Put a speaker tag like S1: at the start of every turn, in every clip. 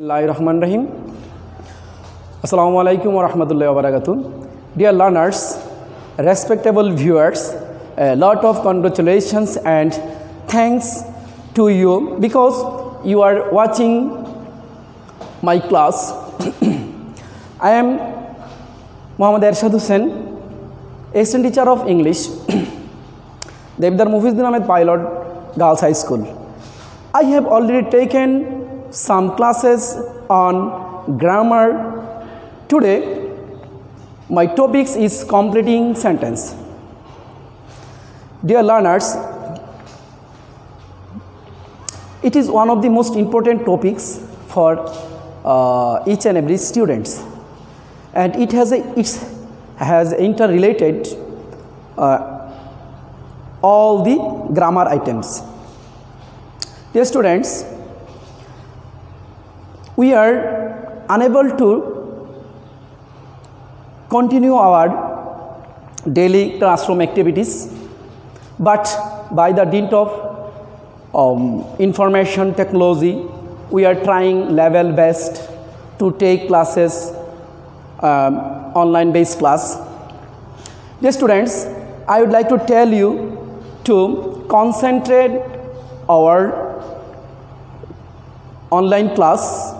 S1: Bismillahirrahmanirrahim. Assalamu alaikum wa rahmatullahi wa barakatuh. Dear learners, respectable viewers, a lot of congratulations and thanks to you because you are watching my class. I am Muhammad Ershad Sir, assistant teacher of English, Devdar Mufizdin Ahmed Pilot, Girls High School. I have already taken some classes on grammar. Today, my topic is completing sentence. Dear learners, it is one of the most important topics for each and every students, and it has interrelated all the grammar items. Dear students, we are unable to continue our daily classroom activities, but by the dint of information technology, we are trying level best to take classes, online based class. Dear students, I would like to tell you to concentrate our online class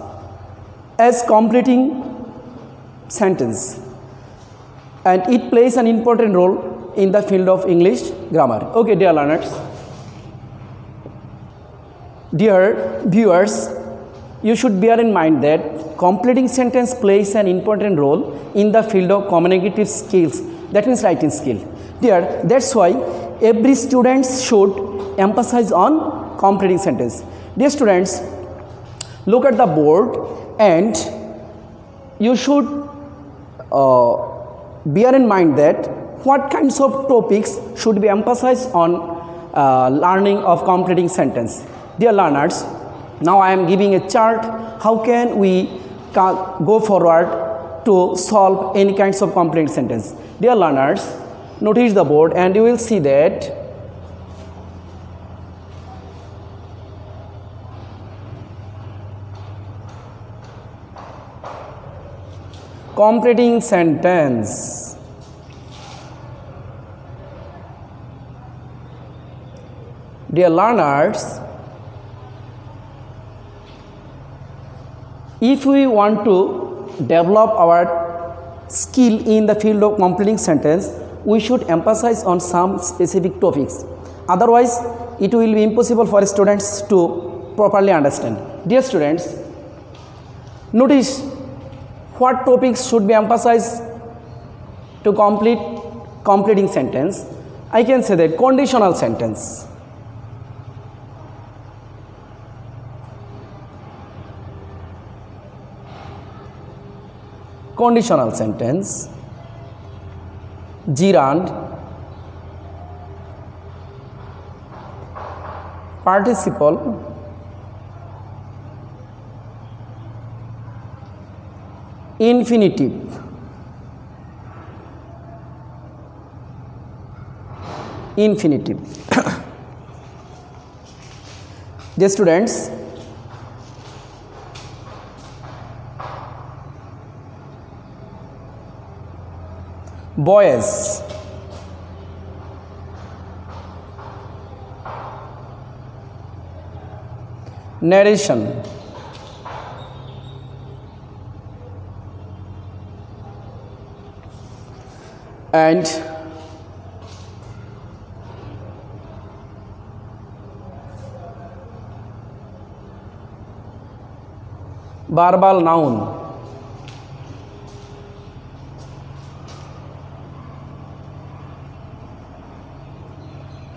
S1: as completing sentence, and it plays an important role in the field of English grammar. Okay, dear learners, dear viewers, you should bear in mind that completing sentence plays an important role in the field of communicative skills, that means writing skill. Dear, that's why every student should emphasize on completing sentence. Dear students, look at the board and you should bear in mind that what kinds of topics should be emphasized on learning of completing sentence. Dear learners, now I am giving a chart. How can we go forward to solve any kinds of completing sentence? Dear learners, notice the board and you will see that completing sentence. Dear learners, if we want to develop our skill in the field of completing sentence, we should emphasize on some specific topics. Otherwise, it will be impossible for students to properly understand. Dear students, notice what topics should be emphasized to completing sentence. I can say that conditional sentence, gerund, participle, infinitive, Dear students, boys, narration, and verbal noun.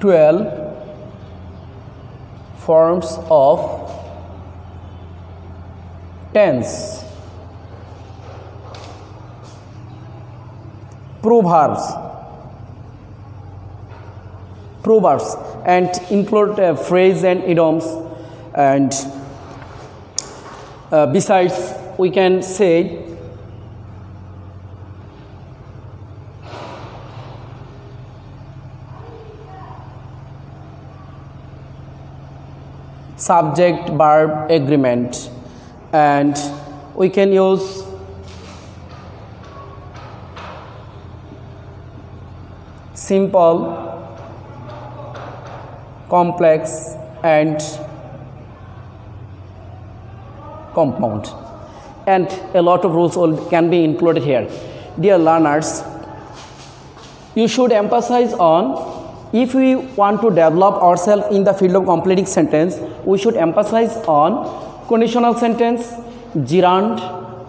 S1: Twelve forms of tense. Proverbs and include phrase and idioms, and besides we can say subject verb agreement, and we can use simple, complex and compound, and a lot of rules can be included here. Dear learners, you should emphasize on, if we want to develop ourselves in the field of completing sentence, we should emphasize on conditional sentence, gerund,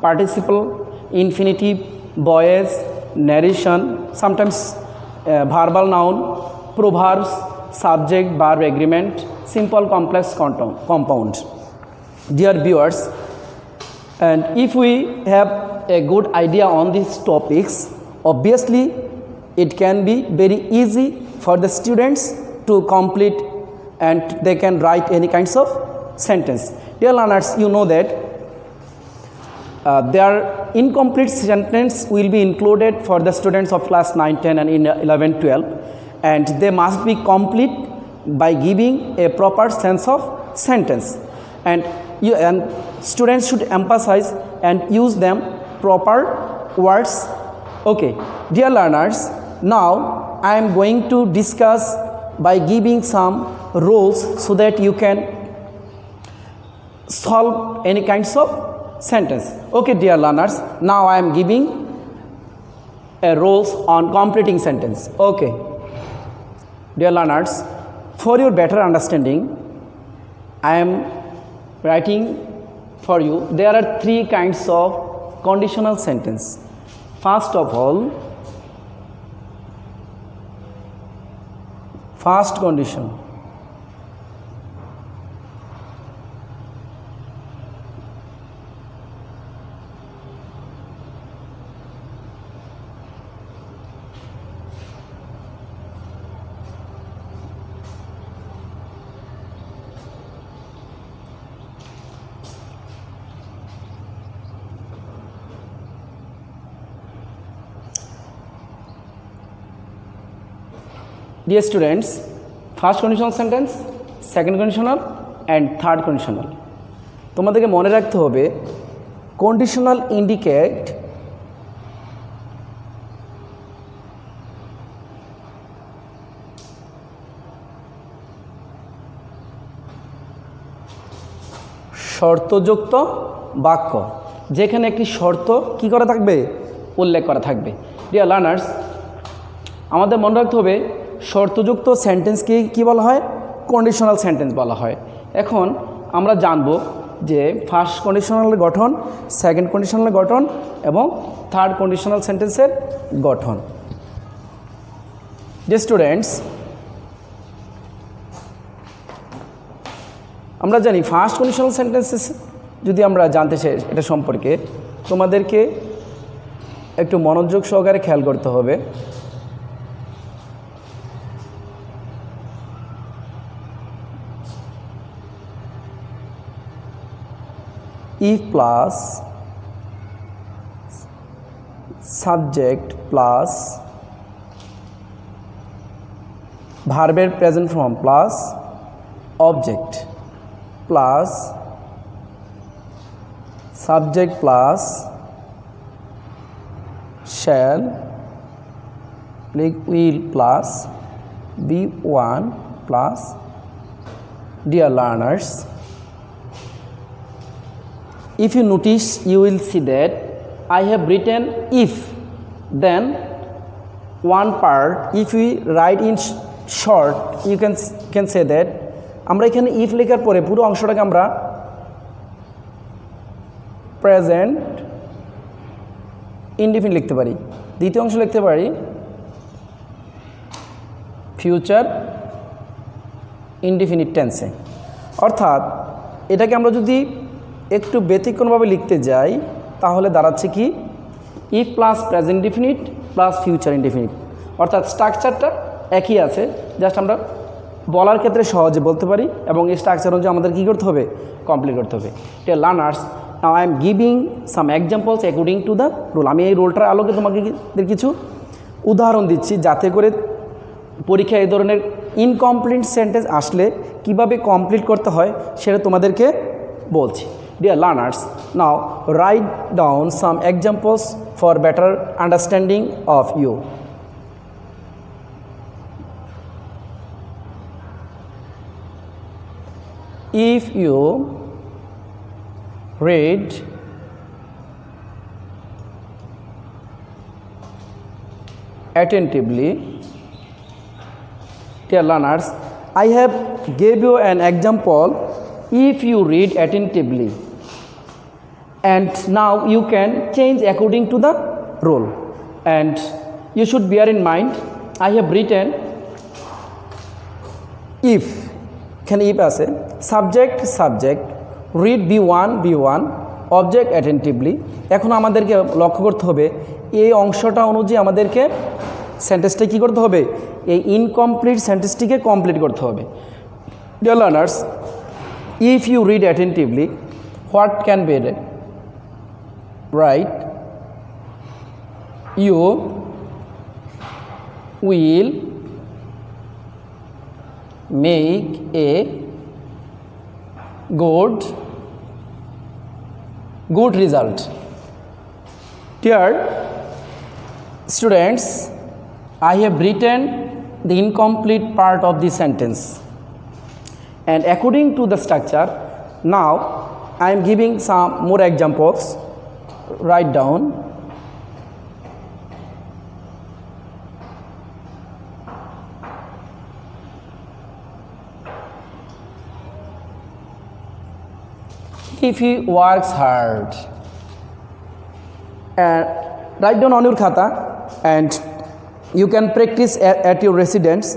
S1: participle, infinitive, voice, narration, sometimes verbal noun, proverbs, subject, verb, agreement, simple, complex, compound. Dear viewers, and if we have a good idea on these topics, obviously it can be very easy for the students to complete and they can write any kinds of sentence. Dear learners, you know that their incomplete sentence will be included for the students of class 9, 10 and in 11, 12, and they must be complete by giving a proper sense of sentence, and students should emphasize and use them proper words. Okay, dear learners, now I am going to discuss by giving some rules so that you can solve any kinds of sentence. Okay, dear learners, now I am giving a rules on completing sentence. Okay, dear learners, for your better understanding, I am writing for you. There are three kinds of conditional sentence. First of all, first condition. Dear students, first conditional sentence, second conditional and third conditional. তোমাদেরকে মনে রাখতে হবে conditional indicate শর্তযুক্ত বাক্য, যেখানে একটি শর্ত কি করা থাকবে, উল্লেখ করা থাকবে। ডিয়ার লার্নার্স, আমাদের মনে রাখতে হবে শর্তযুক্ত সেন্টেন্সকে কি বলা হয়, কন্ডিশনাল সেন্টেন্স বলা হয়। এখন আমরা জানব যে ফার্স্ট কন্ডিশনালের গঠন, সেকেন্ড কন্ডিশনালের গঠন এবং থার্ড কন্ডিশনাল সেন্টেন্সের গঠন। ডিয়ার স্টুডেন্টস, আমরা জানি ফার্স্ট কন্ডিশনাল সেন্টেন্সেস যদি আমরা জানতে চাই এটা সম্পর্কে, তোমাদেরকে একটু মনোযোগ সহকারে খেয়াল করতে হবে। if plus subject plus ভার্বের present form plus object plus subject plus shall will plus be1 plus dear learners, if you notice, you will see that I have written if, then one part, if we write in short, you can say that আমরা এখানে if লেখার পরে পুরো অংশটাকে আমরা present indefinite লিখতে পারি, দ্বিতীয় অংশ লিখতে পারি ফিউচার ইনডিফিনিট টেন্সে। অর্থাৎ এটাকে আমরা যদি একটু ব্যতিক্রমভাবে লিখতে যাই তাহলে দাঁড়াচ্ছে কি, if plus present indefinite plus future indefinite. অর্থাৎ স্ট্রাকচারটা একই আছে, জাস্ট আমরা বলার ক্ষেত্রে সহজে বলতে পারি এবং এই স্ট্রাকচার অনুযায়ী আমাদের কী করতে হবে, কমপ্লিট করতে হবে। Dear learners, now I am giving some examples according to the rule. আমি এই রুলটার আলোকে তোমাকে কিছু উদাহরণ দিচ্ছি যাতে করে পরীক্ষায় এই ধরনের ইনকমপ্লিট সেন্টেন্স আসলে কিভাবে কমপ্লিট করতে হয় সেটা তোমাদেরকে বলছি। Dear learners, now write down some examples for better understanding of you. If you read attentively, dear learners, I have gave you an example. If you read attentively, and now you can change according to the rule, and you should bear in mind I have written if can if as a subject read b1 object attentively. এখন আমাদেরকে লক্ষ্য করতে হবে এই অংশটা অনুযায়ী আমাদেরকে সেন্টেন্সটা কি করতে হবে, এই ইনকমপ্লিট সেন্টেন্সটিকে কমপ্লিট করতে হবে। Dear learners, if you read attentively, what can be read? Right, you will make a good result. Dear students, I have written the incomplete part of the sentence, and according to the structure, now I am giving some more examples. Write down. If he works hard, write down on your khata, and you can practice at your residence.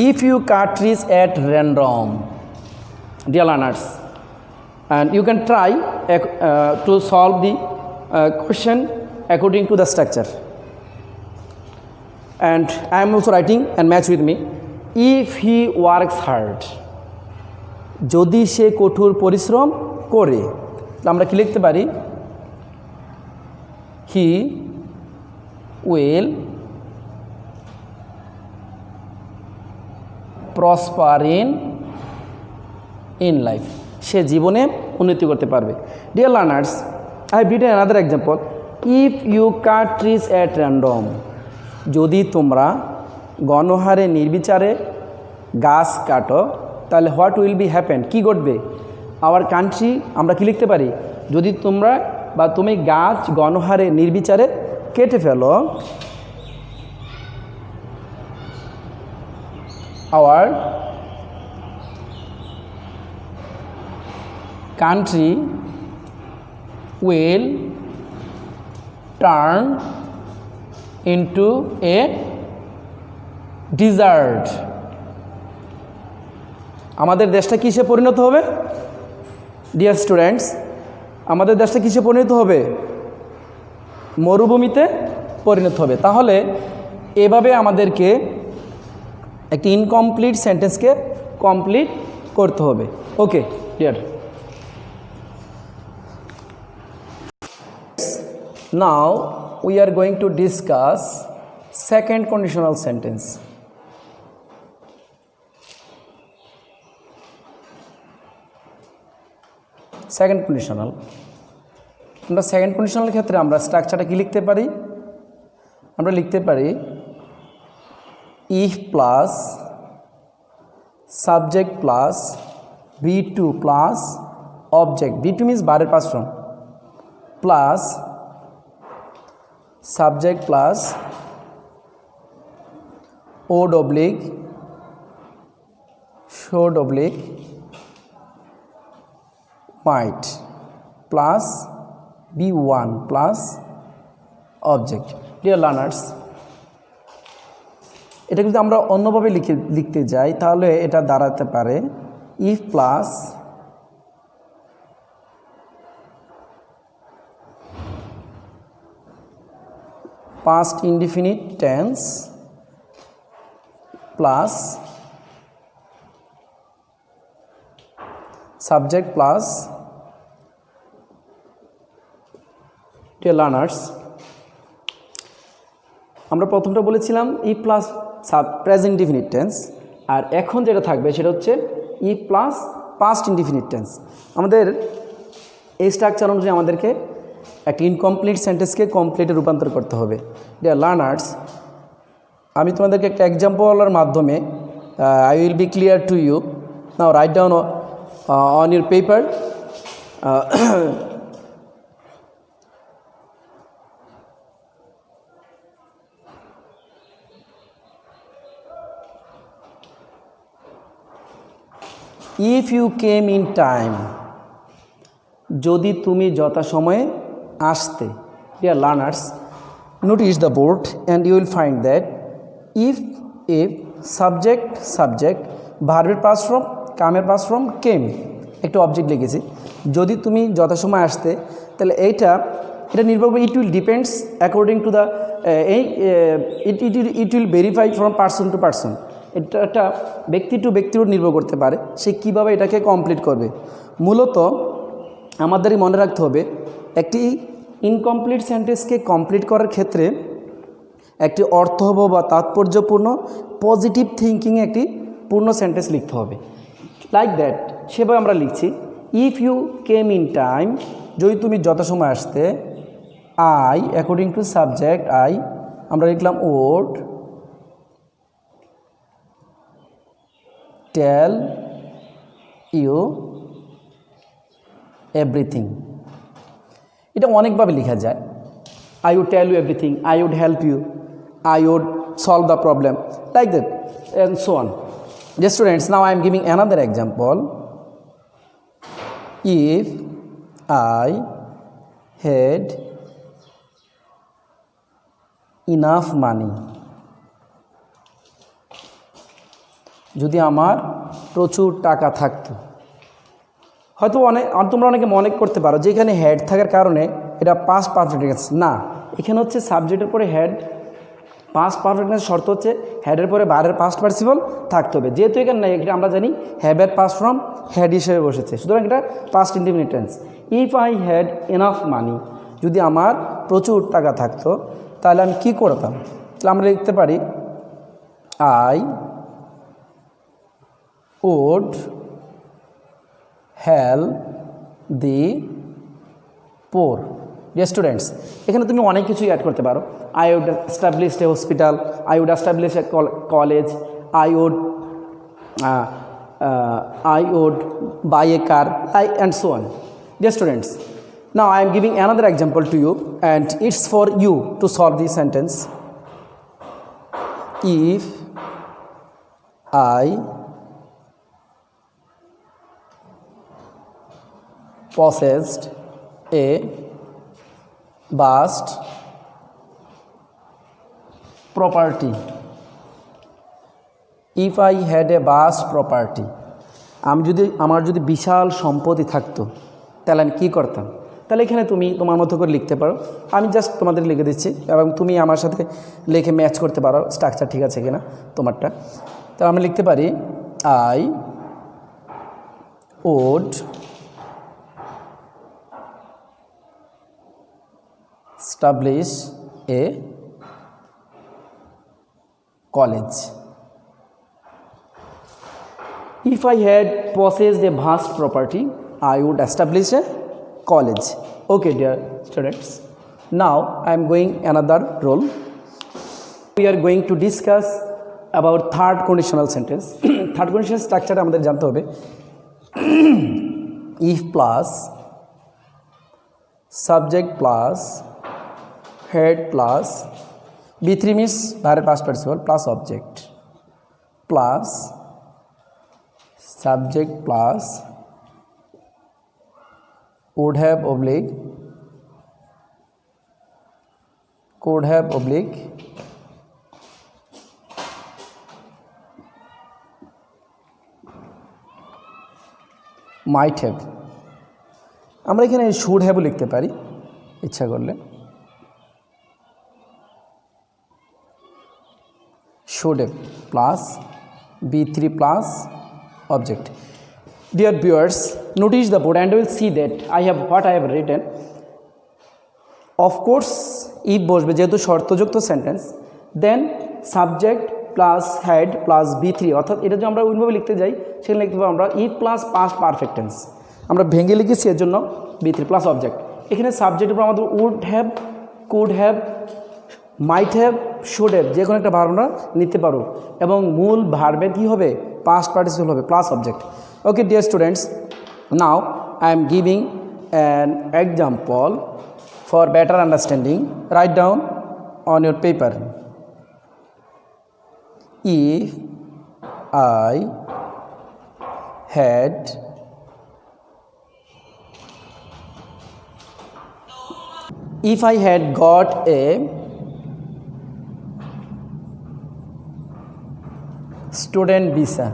S1: If you cut trees at random, dear learners, and you can try to solve the question according to the structure, and I am also writing and match with me. If he works hard, যদি সে কঠোর পরিশ্রম করে, আমরা কি লিখতে পারি, he will prosper in life, সে জীবনে উন্নতি করতে পারবে। Dear learners, I have written another example. If you cut trees at random, যদি তোমরা গণহারে নির্বিচারে গাছ কাটো, তাহলে what will be happen, কি ঘটবে? our country, আমরা কি লিখতে পারি, যদি তোমরা বা তুমি গাছ গণহারে নির্বিচারে কেটে ফেলো, our country will turn into a desert. আমাদের দেশটা কিসে পরিণত হবে? ডিয়ার স্টুডেন্টস, আমাদের দেশটা কিসে পরিণত হবে? মরুভূমিতে পরিণত হবে। তাহলে এভাবে আমাদেরকে একটি ইনকমপ্লিট সেন্টেন্সকে কমপ্লিট করতে হবে। Okay dear, now we are going to discuss second conditional sentence. Second conditional, আমরা সেকেন্ড কন্ডিশনাল ক্ষেত্রে আমরা স্ট্রাকচারটা কি লিখতে পারি, আমরা লিখতে পারি if plus subject plus b2 plus object, b2 means বারের past form, plus subject plus o oblique should oblique might plus b1 plus object. Dear learners, এটা যদি আমরা অন্যভাবে লিখতে যাই তাহলে এটা দাঁড়াতে পারে if plus past indefinite tense plus subject plus learners. আমরা প্রথমটা বলেছিলাম ই প্লাস প্রেজেন্ট ইনডিফিনিট টেন্স, আর এখন যেটা থাকবে সেটা হচ্ছে ই প্লাস পাস্ট ইনডিফিনিট টেন্স। আমাদের এই স্ট্রাকচার অনুযায়ী আমাদেরকে একটা ইনকমপ্লিট সেন্টেন্সকে কমপ্লিটে রূপান্তর করতে হবে। ডিয়ার লার্নার্স, আমি তোমাদেরকে একটা এক্সাম্পলের মাধ্যমে I will be clear to you. Now write down on your paper if you came in time, যদি তুমি যথাসময়ে আসতে। Dear learners, notice the board and you will find that if subject ভার্বের পাস্ট ফর্ম, কামের past form came, একটা object লিখেছি। যদি তুমি যথাসময়ে আসতে, তাহলে এটা নির্ভর করে, it will depends according to the it will verify from person to person. এটা একটা ব্যক্তি টু ব্যক্তির উপর নির্ভর করতে পারে সে কীভাবে এটাকে কমপ্লিট করবে। মূলত আমাদেরই মনে রাখতে হবে, একটি ইনকমপ্লিট সেন্টেন্সকে কমপ্লিট করার ক্ষেত্রে একটি অর্থবহ বা তাৎপর্যপূর্ণ পজিটিভ থিঙ্কিংয়ে একটি পূর্ণ সেন্টেন্স লিখতে হবে। লাইক দ্যাট, সেভাবে আমরা লিখছি if you came in time, যদি তুমি যথাসময় আসতে। I according to subject I, আমরা লিখলাম ওড টেল ইউ এভরিথিং। এটা অনেকভাবে লেখা যায়। I would tell you everything, I would help you, I would solve the problem, like that and so on. Dear students, now I am giving another example. If I had enough money, যদি আমার প্রচুর টাকা থাকতো। হয়তো তোমরা অনেকে মনে করতে পারো যে এখানে হেড থাকার কারণে এটা পাস্ট পারফেক্ট টেন্স। না, এখানে হচ্ছে সাবজেক্টের পরে হেড, পাস্ট পারফেক্টনেস শর্ত হচ্ছে হেডের পরে বারের পাস্ট পার্টিসিপল থাকতে হবে। যেহেতু এখানে নাই, এটা আমরা জানি হ্যাভের পাস্ট ফর্ম হেড হিসেবে বসেছে, সুতরাং এটা past indefinite tense. If I had enough money, যদি আমার প্রচুর টাকা থাকতো, তাহলে আমি কি করতাম? তাহলে আমরা লিখতে পারি I would help the poor. Dear students, এখানে তুমি অনেক কিছুই অ্যাড করতে পারো। I would establish a hospital, I would establish a college, I would buy a car, and so on. Dear students, now I am giving another example to you, and it's for you to solve this sentence. If I possessed a vast property, if I had a vast property, আমার যদি বিশাল সম্পত্তি থাকতো, তাহলে আমি কী করতাম? তাহলে এখানে তুমি তোমার মতো করে লিখতে পারো, আমি জাস্ট তোমাদের লিখে দিচ্ছি এবং তুমি আমার সাথে লিখে ম্যাচ করতে পারো স্ট্রাকচার ঠিক আছে কিনা তোমারটা। তাহলে আমি লিখতে পারি I would establish a college. If I had possessed a vast property, I would establish a college. Okay, dear students, now I am going another role. We are going to discuss about third conditional sentence. Third conditional structure আমাদের জানতে হবে if plus subject plus head plus B3 means verb past participle plus object plus subject plus would have oblique could have oblique might have। আমরা এখানে should have লিখতে পারি ইচ্ছা করলে, should have। plus B3 plus object. Dear viewers, notice the board and you will see that what I have written. Of course, if বসবে যেহেতু শর্তযুক্ত sentence, then subject plus head plus B3, অর্থাৎ এটা যদি আমরা ওইভাবে লিখতে যাই সেখানে লিখতে পারবো আমরা if plus past perfect tense, আমরা ভেঙে লিখেছি এর জন্য B3 plus object. এখানে সাবজেক্টের উপর আমাদের would have, could have, might have, should have যে কোনো একটা ভার্ব আমরা নিতে পারো এবং মূল ভার্বের কী হবে past participle হবে plus object. Okay dear students, now I am giving an example for better understanding. Write down on your paper. If I had got a student visa,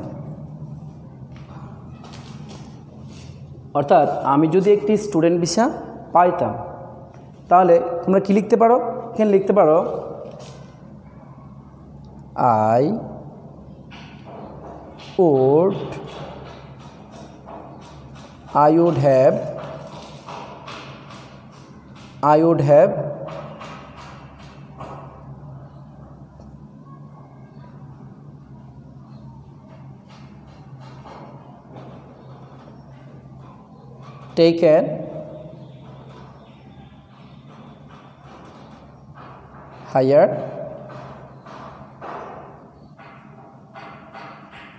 S1: অর্থাৎ আমি যদি একটি স্টুডেন্ট ভিসা পাইতাম তাহলে তোমরা কি লিখতে পারো, এখানে লিখতে পারো I would have taken higher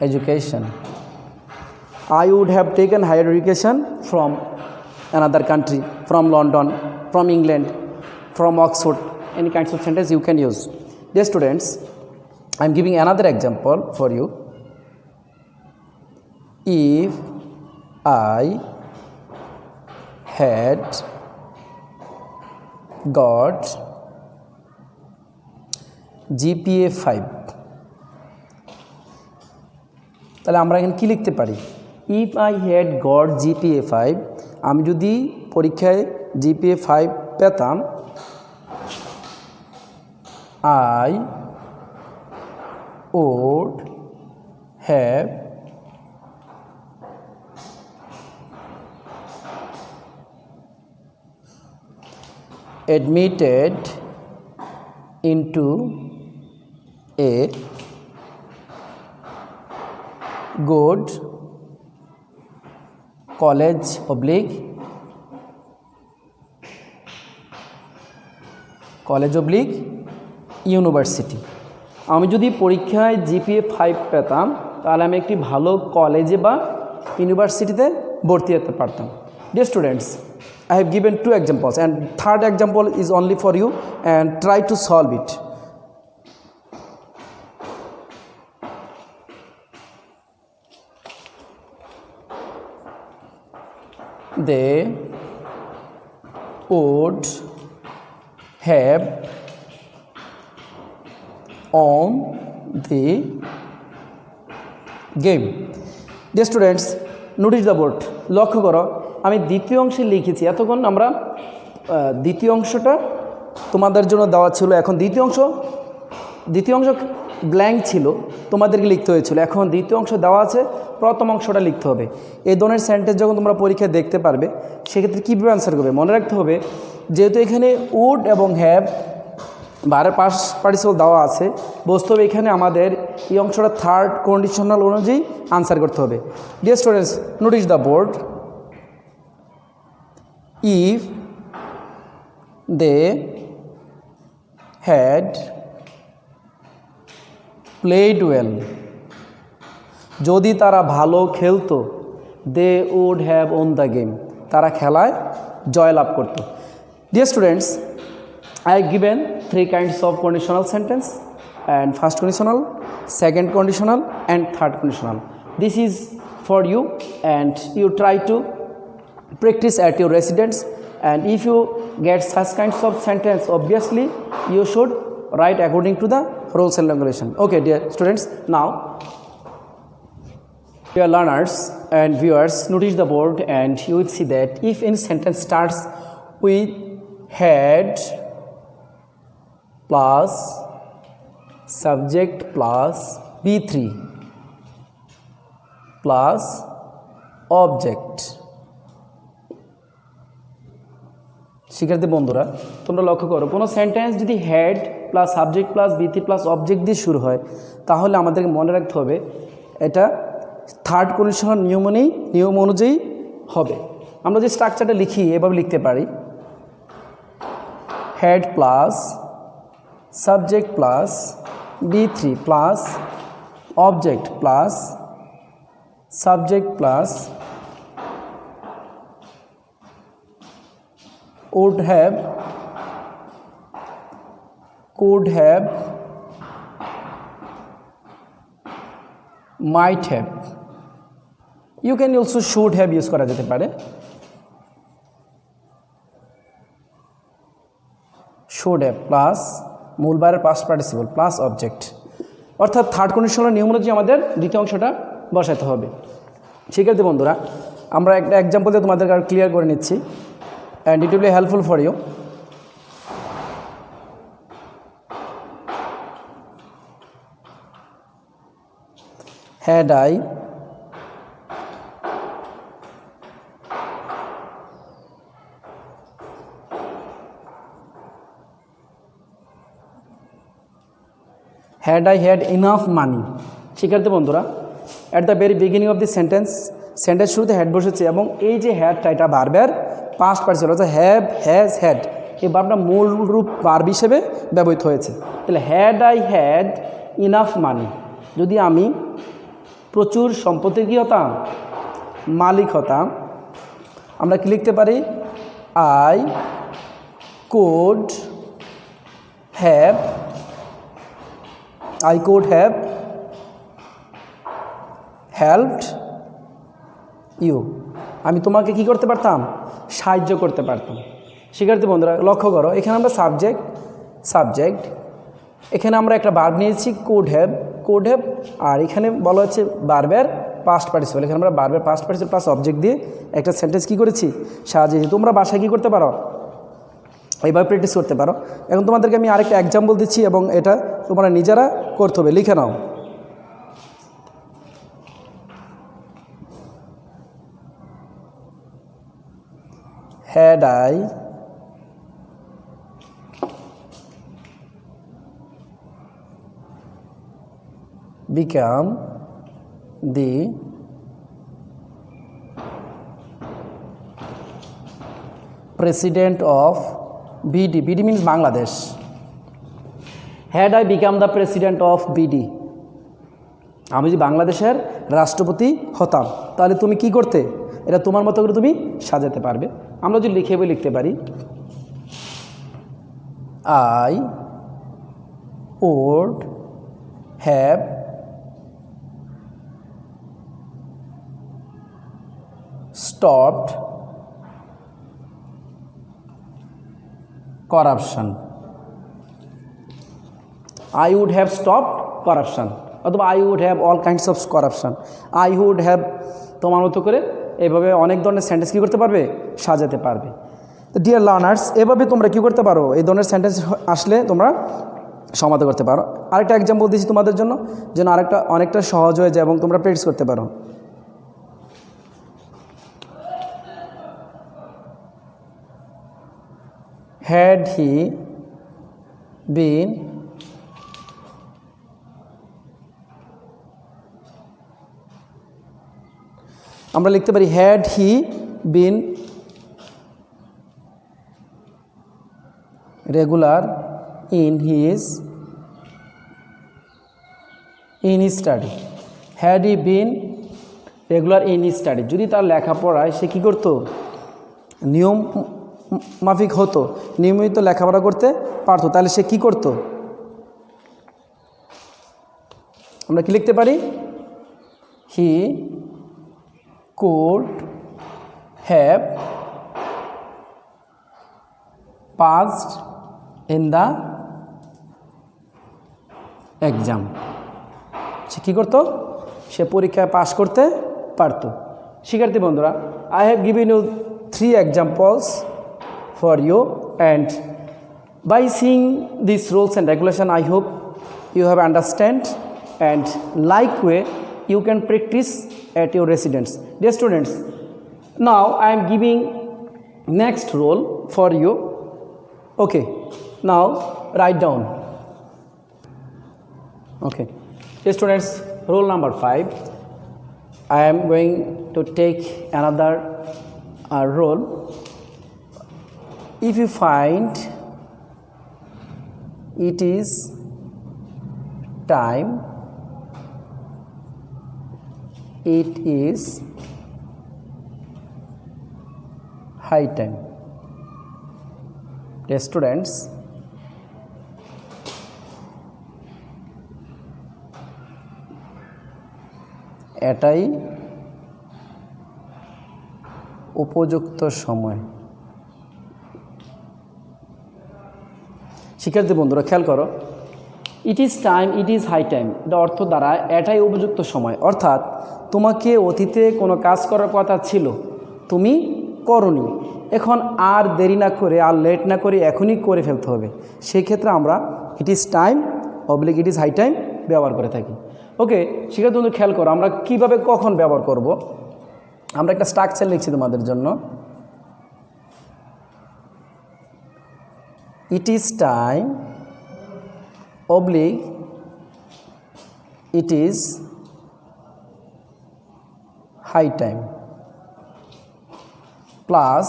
S1: education. I would have taken higher education from another country, from London, from England, from Oxford. Any kinds of sentence you can use. Dear students, I am giving another example for you. If I had got GPA 5, তাহলে আমরা এখানে কি লিখতে পারি? If I had got GPA 5, আমি যদি পরীক্ষায় GPA 5 পেতাম, I would have admitted into a good college university. আমি যদি পরীক্ষায় GPA 5 পেতাম তাহলে আমি একটি ভালো কলেজে বা ইউনিভার্সিটিতে ভর্তি হতে পারতাম। Dear students, I have given 2 examples and third example is only for you and try to solve it. They would have won the game. Dear students, notice the board. লক্ষ্য করো আমি দ্বিতীয় অংশে লিখেছি, এতক্ষণ আমরা দ্বিতীয় অংশটা তোমাদের জন্য দেওয়া ছিল, এখন দ্বিতীয় অংশ ব্ল্যাঙ্ক ছিল, তোমাদেরকে লিখতে হয়েছিল। এখন দ্বিতীয় অংশ দেওয়া আছে, প্রথম অংশটা লিখতে হবে। এই ধরনের সেন্টেন্স যখন তোমরা পরীক্ষায় দেখতে পারবে সেক্ষেত্রে কীভাবে অ্যান্সার করবে মনে রাখতে হবে, যেহেতু এখানে উড এবং হ্যাভ ভার্বের পাস্ট পার্টিসিপল দেওয়া আছে, বুঝতে হবে এখানে আমাদের এই অংশটা থার্ড কন্ডিশনাল অনুযায়ী আনসার করতে হবে। Dear students, notice the board. If they had played well, যদি তারা ভালো খেলতো, they would have won the game, তারা খেলায় জয়লাভ করত। Dear students, I have given 3 kinds of conditional sentence, and first conditional, second conditional and third conditional. This is for you and you try to practice at your residence, and if you get such kinds of sentence, obviously you should write according to the rules and regulation. Okay dear students, now dear learners and viewers, notice the board and you will see that if any sentence starts with had plus subject plus B3 plus object। শিক্ষার্থী বন্ধুরা তোমরা লক্ষ্য করো, কোনো sentence যদি had plus subject plus B3 plus object দিয়ে শুরু হয় তাহলে আমাদেরকে মনে রাখতে হবে এটা থার্ড কন্ডিশনাল নিয়ম অনুযায়ী হবে। আমরা যে স্ট্রাকচারটা লিখি এভাবে লিখতে পারি, had plus subject plus B3 plus object plus subject plus would have, could have, might have, you can also should have use করা যেতে পারে, should have প্লাস মূলবারের পাস্ট পার্টিসিপল প্লাস অবজেক্ট, অর্থাৎ থার্ড কন্ডিশনাল নিয়ম অনুযায়ী আমাদের দ্বিতীয় অংশটা বসাতে হবে। শিক্ষার্থী বন্ধুরা আমরা একটা এক্সাম্পল দিয়ে তোমাদেরকে আর ক্লিয়ার করে নিচ্ছি and it will be helpful for you. Had I had enough money। শিক্ষার্থী বন্ধুরা at the very beginning of the sentence শুরুতে হ্যাড বসেছে এবং এই যে হ্যাডটা এটা বারবার পাস্ট পার্টিসিপল অর্থাৎ হ্যাভ, হ্যাজ, হ্যাড এই ভার্বটা মূল রূপ ভার্ব হিসেবে ব্যবহৃত হয়েছে। তাহলে হ্যাড আই হ্যাড ইনাফ মানি, যদি আমি প্রচুর সম্পত্তির কী হতাম, মালিক হতাম, আমরা কি লিখতে পারি, I could have helped you, আমি তোমাকে কি করতে পারতাম, সাহায্য করতে পারতাম। শিক্ষার্থী বন্ধুরা লক্ষ্য করো, এখানে আমরা সাবজেক্ট এখানে আমরা একটা ভার্ব নিয়েছি কুড হ্যাভ, আর এখানে বলা হচ্ছে ভার্বের পাস্ট পার্টিসিপল, এখানে আমরা ভার্বের পাস্ট পার্টিসিপল প্লাস অবজেক্ট দিয়ে একটা সেন্টেন্স কী করেছি, সাজিয়েছি। তোমরা বাসায় কী করতে পারো, এইভাবে প্র্যাকটিস করতে পারো। এখন তোমাদেরকে আমি আরেকটা এক্সাম্পল দিচ্ছি এবং এটা তোমরা নিজেরা করতে হবে, লিখে নাও। Had I become the president of BD, BD means Bangladesh, had I become the president of BD, আমি যদি বাংলাদেশের রাষ্ট্রপতি হতাম তাহলে তুমি কি করতে, এটা তোমার মতো করে তুমি সাজাতে পারবে। আমরা যদি লিখতে পারি I would have stopped corruption, I would have stopped corruption, অথবা I would have all kinds of corruption, I would have তোমার মতো করে এভাবে অনেক ধরনের সেন্টেন্স কী করতে পারবে, সাজাতে পারবে। তো ডিয়ার লার্নার্স এভাবে তোমরা কী করতে পারো, এই ধরনের সেন্টেন্স আসলে তোমরা সমাধান করতে পারো। আরেকটা এক্সাম্পল দিচ্ছি তোমাদের জন্য যেন অনেকটা সহজ হয়ে যায় এবং তোমরা প্র্যাকটিস করতে পারো। হ্যাড হি বিন আমরা লিখতে পারি had he been regular in his study, had he been regular in his study, যদি তার লেখাপড়ায় সে কী করতো, নিয়ম মাফিক হতো, নিয়মিত লেখাপড়া করতে পারতো, তাহলে সে কী করতো, আমরা কি লিখতে পারি, হি could have passed in the exam, সে কী করতো, সে পরীক্ষায় পাস করতে পারতো। শিক্ষার্থী বন্ধুরা I have given you 3 examples for you, and by seeing these rules and regulation I hope you have understand and like way you can practice at your residence. Dear students, now I am giving next role for you. Okay, now write down. Okay, dear students, role number 5. I am going to take another role. If you find it is time, it is high time. Dear students, এটাই উপযুক্ত সময়। শিক্ষার্থী বন্ধুরা খেয়াল করো, it is time, it is high time, এটা অর্থ দ্বারা এটাই উপযুক্ত সময়, অর্থাৎ তোমাকে অতীতে কোনো কাজ করার কথা ছিল, তুমি করনি, এখন আর দেরি না করে আর লেট না করে এখনই করে ফেলতে হবে। সেই ক্ষেত্রে আমরা it is time oblique it is high time ব্যবহার করে থাকি। ওকে শিক্ষার্থী বন্ধু খেয়াল করো, আমরা কিভাবে কখন ব্যবহার করব। আমরা একটা স্ট্রাকচার লিখছি তোমাদের জন্য। ইট is time oblique it is high time plus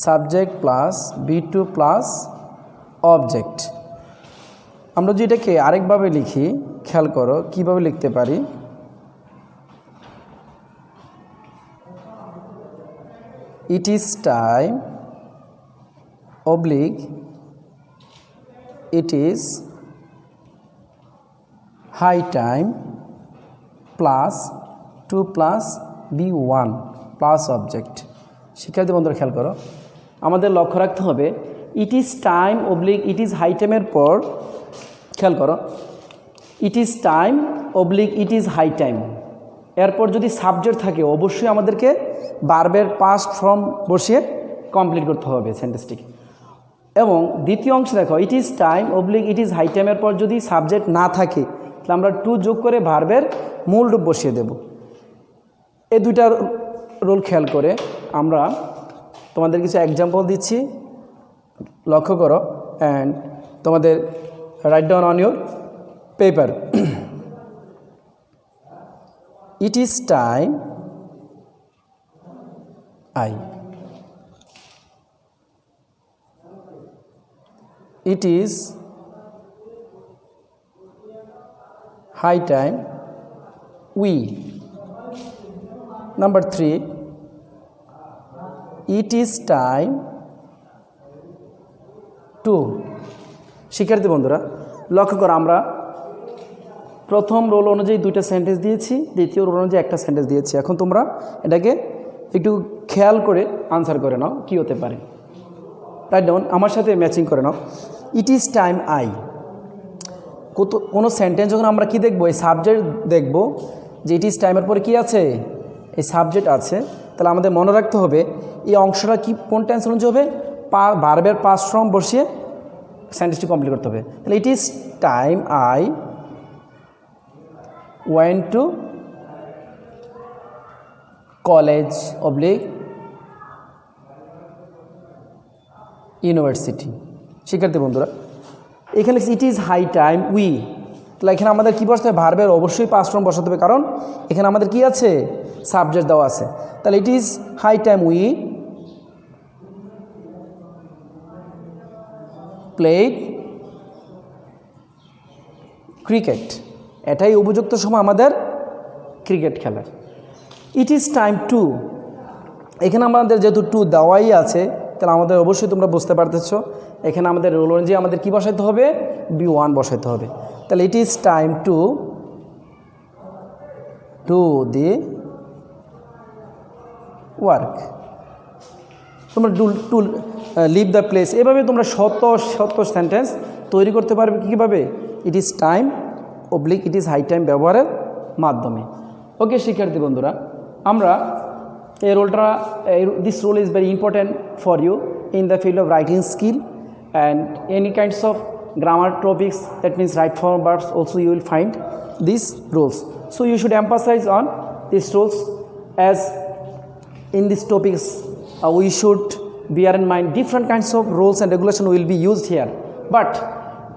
S1: subject plus B2 plus object। আমরা যদি এটাকে আরেকভাবে লিখি, খেয়াল করো কিভাবে লিখতে পারি। it is time oblique it is high time plus 2 plus B1 plus object। শিক্ষার্থী বন্ধুরা খেয়াল করো, আমাদের লক্ষ্য রাখতে হবে it is time oblique it is high টাইমের পর, খেয়াল করো it is time oblique it is high time, এরপর যদি সাবজেক্ট থাকে অবশ্যই আমাদেরকে ভার্বের পাস্ট ফর্ম বসিয়ে কমপ্লিট করতে হবে সেন্টেন্সটিকে। এবং দ্বিতীয় অংশ দেখো, it is time oblique it is high টাইমের পর যদি সাবজেক্ট না থাকে তাহলে আমরা টু যোগ করে ভার্বের মূল রূপ বসিয়ে দেব। এই দুইটা রোল খেয়াল করে আমরা তোমাদের কিছু এক্সাম্পল দিচ্ছি, লক্ষ্য করো অ্যান্ড তোমাদের right down on your paper. It is time I, it is high time we। Number 3, it is time to। শিক্ষার্থী বন্ধুরা লক্ষ্য করো, আমরা প্রথম রোল অনুযায়ী দুইটা সেন্টেন্স দিয়েছি, দ্বিতীয় রোল অনুযায়ী একটা সেন্টেন্স দিয়েছি। এখন তোমরা এটাকে একটু খেয়াল করে আনসার করে নাও কি হতে পারে। রাইট ডাউন, আমার সাথে ম্যাচিং করে নাও। ইট ইজ টাইম আই, কোনো সেন্টেন্স যখন আমরা কি দেখব, এই সাবজেক্ট দেখব যে ইট ইজ টাইমের পরে কি আছে, এই সাবজেক্ট আছে, তাহলে আমাদের মনে রাখতে হবে এই অংশটা কি কোন টেন্স অনুযায়ী হবে, ভার্বের পাস্ট ফর্ম বসিয়ে সেন্টেন্সটি কমপ্লিট করতে হবে। তাহলে it is time I went to college oblique university. শিক্ষার্থী বন্ধুরা এখানে it is high time we, তাহলে এখানে আমাদের কী বসতে হবে, ভার্বের অবশ্যই পাস্ট ফর্ম বসাতে হবে, কারণ এখানে আমাদের কি আছে, সাবজেক্ট দেওয়া আছে। তাহলে it is high time we played cricket, এটাই উপযুক্ত সময় আমাদের ক্রিকেট খেলার। ইট ইজ টাইম টু, এখানে আমাদের যেহেতু টু দেওয়াই আছে তাহলে আমাদের অবশ্যই তোমরা বুঝতে পারতেছো এখানে আমাদের রোল অনুযায়ী আমাদের কী বসাইতে হবে, B1 বসাইতে হবে। তাহলে it is time to do the work, তোমরা টু লিভ দ্য প্লেস, এভাবে তোমরা শত শত সেন্টেন্স তৈরি করতে পারবে কীভাবে, it is time oblique it is high time ব্যবহারের মাধ্যমে। ওকে শিক্ষার্থী বন্ধুরা, আমরা এই রোলটা, this rule is very important for you in the field of writing skill and any kinds of grammar topics, that means right form verbs, also you will find these rules. So you should emphasize on these rules, as in these topics we should bear in mind different kinds of rules and regulation will be used here,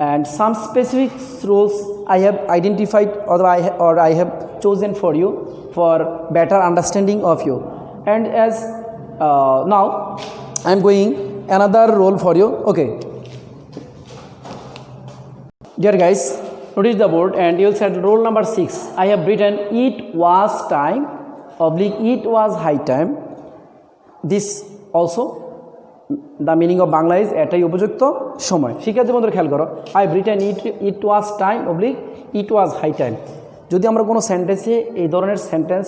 S1: and some specific rules I have identified or I have chosen for you for better understanding of you. And as now I am going another role for you. Okay, dear guys, notice the board and you will set role number 6. I have written it was time oblique it was high time. This also the meaning of Bangla is এটাই উপযুক্ত সময়। শিক্ষার্থী বন্ধুরা খেয়াল করো, I have written it was time oblique it was high time। যদি আমরা কোনো সেন্টেন্সে এই ধরনের সেন্টেন্স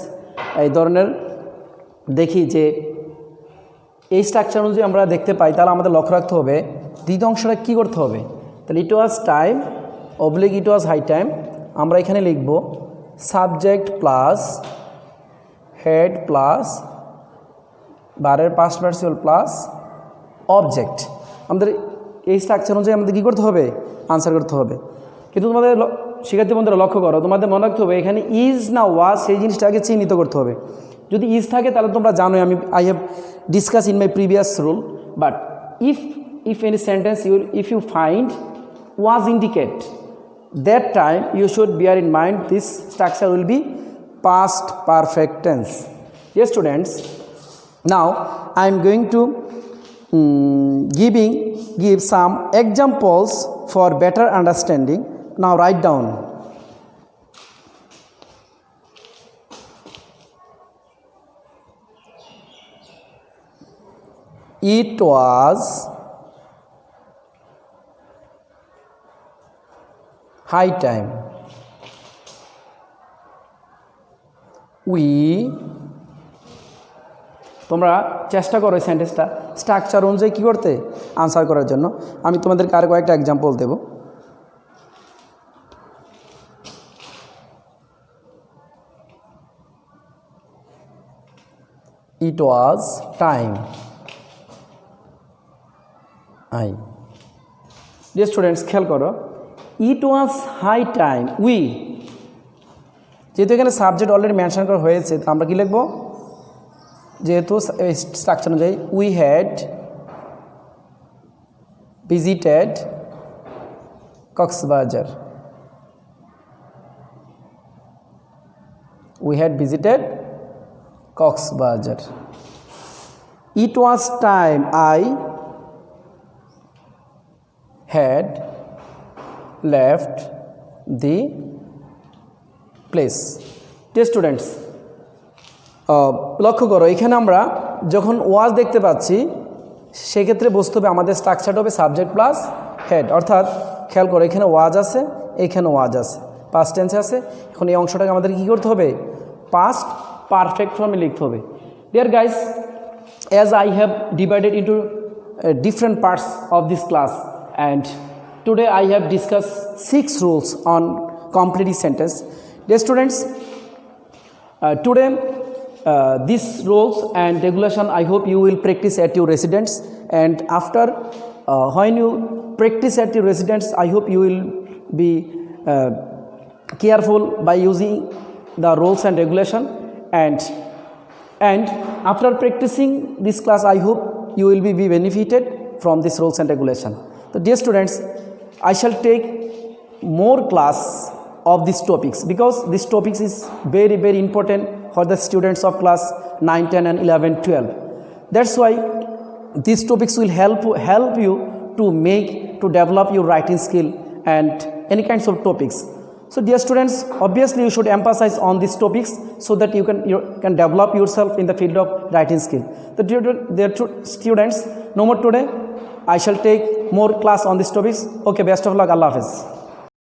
S1: এই ধরনের দেখি যে এই স্ট্রাকচার অনুযায়ী আমরা দেখতে পাই, তাহলে আমাদের লক্ষ্য রাখতে হবে দ্বিতীয় অংশটা কী করতে হবে। তাহলে it was time oblique it was high time, আমরা এখানে লিখব সাবজেক্ট প্লাস হেড প্লাস বারের পাস্ট পার্টিসিপল প্লাস অবজেক্ট। আমাদের এই স্ট্রাকচার অনুযায়ী আমাদের কী করতে হবে, আনসার করতে হবে। কিন্তু তোমাদের শিক্ষার্থী বন্ধুরা লক্ষ্য করো, তোমাদের মনে রাখতে হবে এখানে ইজ না ওয়াজ সেই জিনিসটাকে চিহ্নিত করতে হবে। যদি ইজ থাকে তাহলে তোমরা জানোই I have discussed in my previous rule, but if any sentence if you find was indicate, that time you should bear in mind this structure will be past perfect tense. Yes students, now I am going to give some examples for better understanding. Now write down. It was high time. We তোমরা চেষ্টা করো এই সেন্টেন্সটা structure অনুযায়ী কী করতে, answer করার জন্য। আমি তোমাদেরকে আর কয়েকটা এক্সাম্পল দেব। It was time. Dear students, খেয়াল করো, it was high time. We, যেহেতু এখানে সাবজেক্ট অলরেডি মেনশন করা হয়েছে, তো আমরা কি লিখব, যেহেতু স্ট্রাকচার অনুযায়ী we had visited Coxsbazar. We had visited Coxsbazar. It was time I had left the place. Dear students, লক্ষ্য করো এখানে আমরা যখন ওয়াজ দেখতে পাচ্ছি সেক্ষেত্রে বুঝতে হবে আমাদের স্ট্রাকচারটা হবে সাবজেক্ট প্লাস হেড, অর্থাৎ খেয়াল করো এখানে ওয়াজ আছে, এখানে ওয়াজ আছে, পাস্ট টেন্সে আছে। এখন এই অংশটাকে আমাদের কী করতে হবে, পাস্ট পারফেক্ট ফর্মে লিখতে হবে। Deer guys, as I have divided into different parts of this class, and today I have discussed 6 rules on completing sentence. Dear students, today these rules and regulation I hope you will practice at your residence, and after when you practice at your residence I hope you will be careful by using the rules and regulation, and after practicing this class I hope you will be benefited from these rules and regulation. So dear students, I shall take more class of these topics because this topics is very very important for the students of class 9, 10 and 11, 12. That's why these topics will help you to develop your writing skill and any kinds of topics. So dear students, obviously you should emphasize on these topics so that you can develop yourself in the field of writing skill. So dear students, no more today. I shall take more class on these topics. Okay, best of luck. Allah Hafiz.